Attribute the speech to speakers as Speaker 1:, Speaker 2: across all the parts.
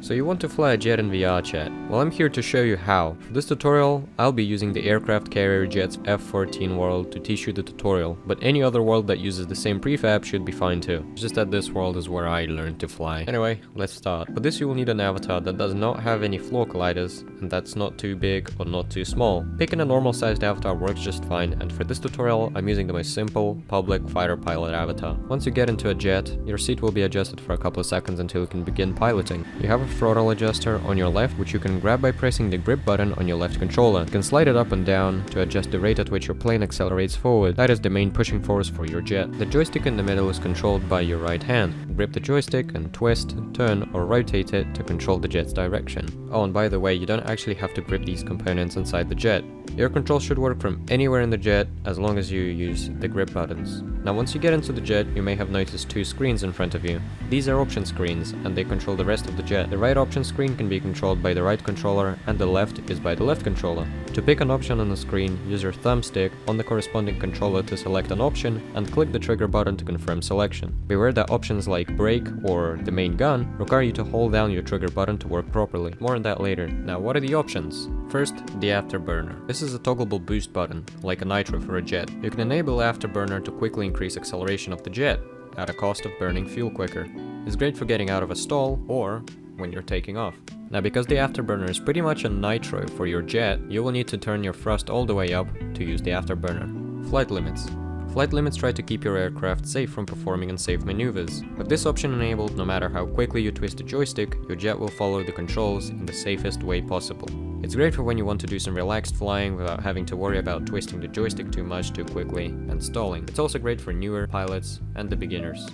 Speaker 1: So you want to fly a jet in VRChat? Well, I'm here to show you how. For this tutorial, I'll be using the aircraft carrier jet's F-14 world to teach you the tutorial, but any other world that uses the same prefab should be fine too. It's just that this world is where I learned to fly. Anyway, let's start. For this you will need an avatar that does not have any floor colliders, and that's not too big or not too small. Picking a normal sized avatar works just fine, and for this tutorial I'm using the most simple, public fighter pilot avatar. Once you get into a jet, your seat will be adjusted for a couple of seconds until you can begin piloting. You have a throttle adjuster on your left, which you can grab by pressing the grip button on your left controller. You can slide it up and down to adjust the rate at which your plane accelerates forward. That is the main pushing force for your jet. The joystick in the middle is controlled by your right hand. Grip the joystick and twist, turn or rotate it to control the jet's direction. Oh, and by the way, you don't actually have to grip these components inside the jet. Your control should work from anywhere in the jet as long as you use the grip buttons. Now once you get into the jet, you may have noticed two screens in front of you. These are option screens and they control the rest of the jet. The right option screen can be controlled by the right controller and the left is by the left controller. To pick an option on the screen, use your thumbstick on the corresponding controller to select an option and click the trigger button to confirm selection. Beware that options like brake or the main gun require you to hold down your trigger button to work properly. More on that later. Now what are the options? First, the Afterburner. This is a toggleable boost button, like a nitro for a jet. You can enable Afterburner to quickly increase acceleration of the jet at a cost of burning fuel quicker. It's great for getting out of a stall or when you're taking off. Now because the Afterburner is pretty much a nitro for your jet, you will need to turn your thrust all the way up to use the Afterburner. Flight limits. Flight limits try to keep your aircraft safe from performing unsafe maneuvers. With this option enabled, no matter how quickly you twist the joystick, your jet will follow the controls in the safest way possible. It's great for when you want to do some relaxed flying without having to worry about twisting the joystick too much too quickly and stalling. It's also great for newer pilots and the beginners.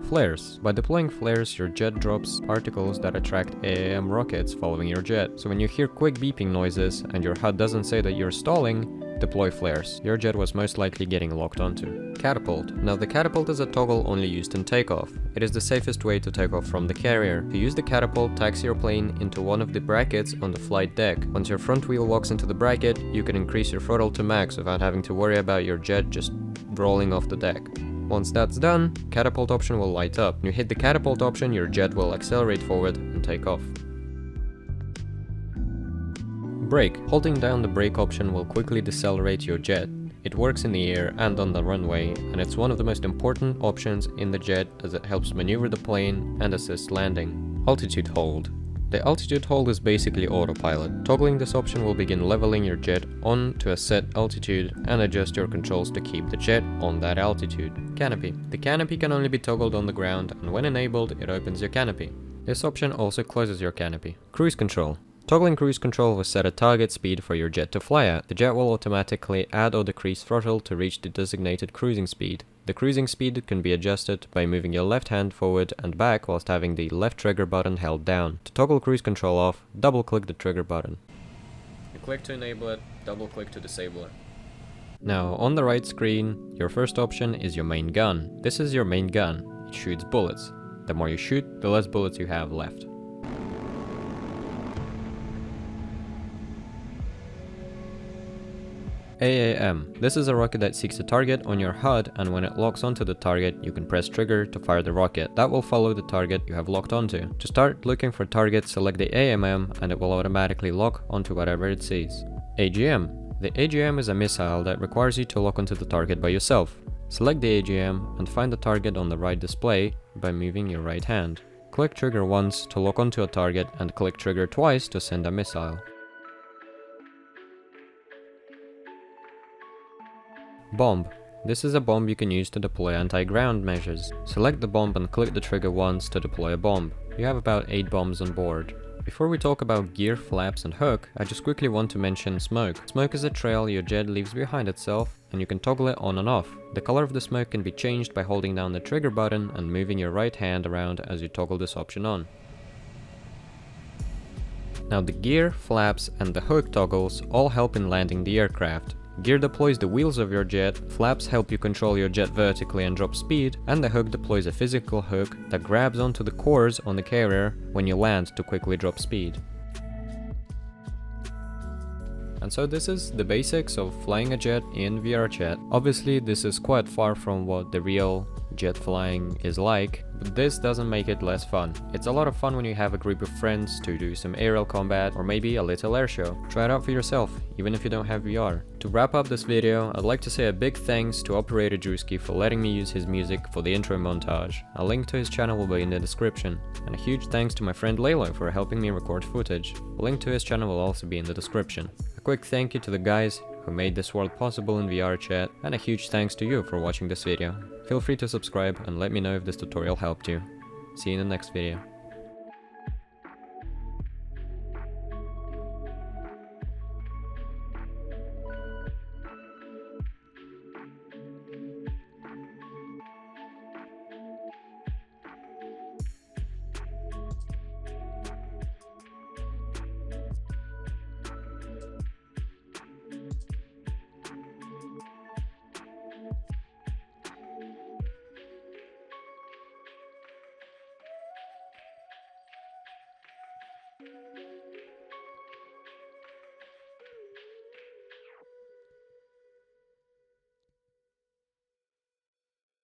Speaker 1: Flares. By deploying flares, your jet drops particles that attract AAM rockets following your jet. So when you hear quick beeping noises and your HUD doesn't say that you're stalling, deploy flares. Your jet was most likely getting locked onto. Catapult. Now the catapult is a toggle only used in takeoff. It is the safest way to take off from the carrier. To use the catapult, taxi your plane into one of the brackets on the flight deck. Once your front wheel walks into the bracket, you can increase your throttle to max without having to worry about your jet just rolling off the deck. Once that's done, catapult option will light up. When you hit the catapult option, your jet will accelerate forward and take off. Brake. Holding down the brake option will quickly decelerate your jet. It works in the air and on the runway, and it's one of the most important options in the jet as it helps maneuver the plane and assist landing. Altitude hold. The altitude hold is basically autopilot. Toggling this option will begin leveling your jet on to a set altitude and adjust your controls to keep the jet on that altitude. Canopy. The canopy can only be toggled on the ground, and when enabled, it opens your canopy. This option also closes your canopy. Cruise control. Toggling cruise control will set a target speed for your jet to fly at. The jet will automatically add or decrease throttle to reach the designated cruising speed. The cruising speed can be adjusted by moving your left hand forward and back whilst having the left trigger button held down. To toggle cruise control off, double click the trigger button. You click to enable it, double click to disable it. Now on the right screen, your first option is your main gun. This is your main gun. It shoots bullets. The more you shoot, the less bullets you have left. AAM. This is a rocket that seeks a target on your HUD, and when it locks onto the target, you can press trigger to fire the rocket. That will follow the target you have locked onto. To start looking for targets, select the AMM and it will automatically lock onto whatever it sees. AGM. The AGM is a missile that requires you to lock onto the target by yourself. Select the AGM and find the target on the right display by moving your right hand. Click trigger once to lock onto a target and click trigger twice to send a missile. Bomb. This is a bomb you can use to deploy anti-ground measures. Select the bomb and click the trigger once to deploy a bomb. You have about 8 bombs on board. Before we talk about gear, flaps and hook, I just quickly want to mention smoke. Smoke is a trail your jet leaves behind itself, and you can toggle it on and off. The color of the smoke can be changed by holding down the trigger button and moving your right hand around as you toggle this option on. Now the gear, flaps and the hook toggles all help in landing the aircraft. Gear deploys the wheels of your jet, flaps help you control your jet vertically and drop speed, and the hook deploys a physical hook that grabs onto the cores on the carrier when you land to quickly drop speed. And so this is the basics of flying a jet in VRChat. Obviously this is quite far from what the real jet flying is like, but this doesn't make it less fun. It's a lot of fun when you have a group of friends to do some aerial combat or maybe a little air show. Try it out for yourself, even if you don't have VR. To wrap up this video, I'd like to say a big thanks to Operator Drewski for letting me use his music for the intro montage. A link to his channel will be in the description. And a huge thanks to my friend Layla for helping me record footage. A link to his channel will also be in the description. A quick thank you to the guys who made this world possible in VRChat, and a huge thanks to you for watching this video. Feel free to subscribe and let me know if this tutorial helped you. See you in the next video.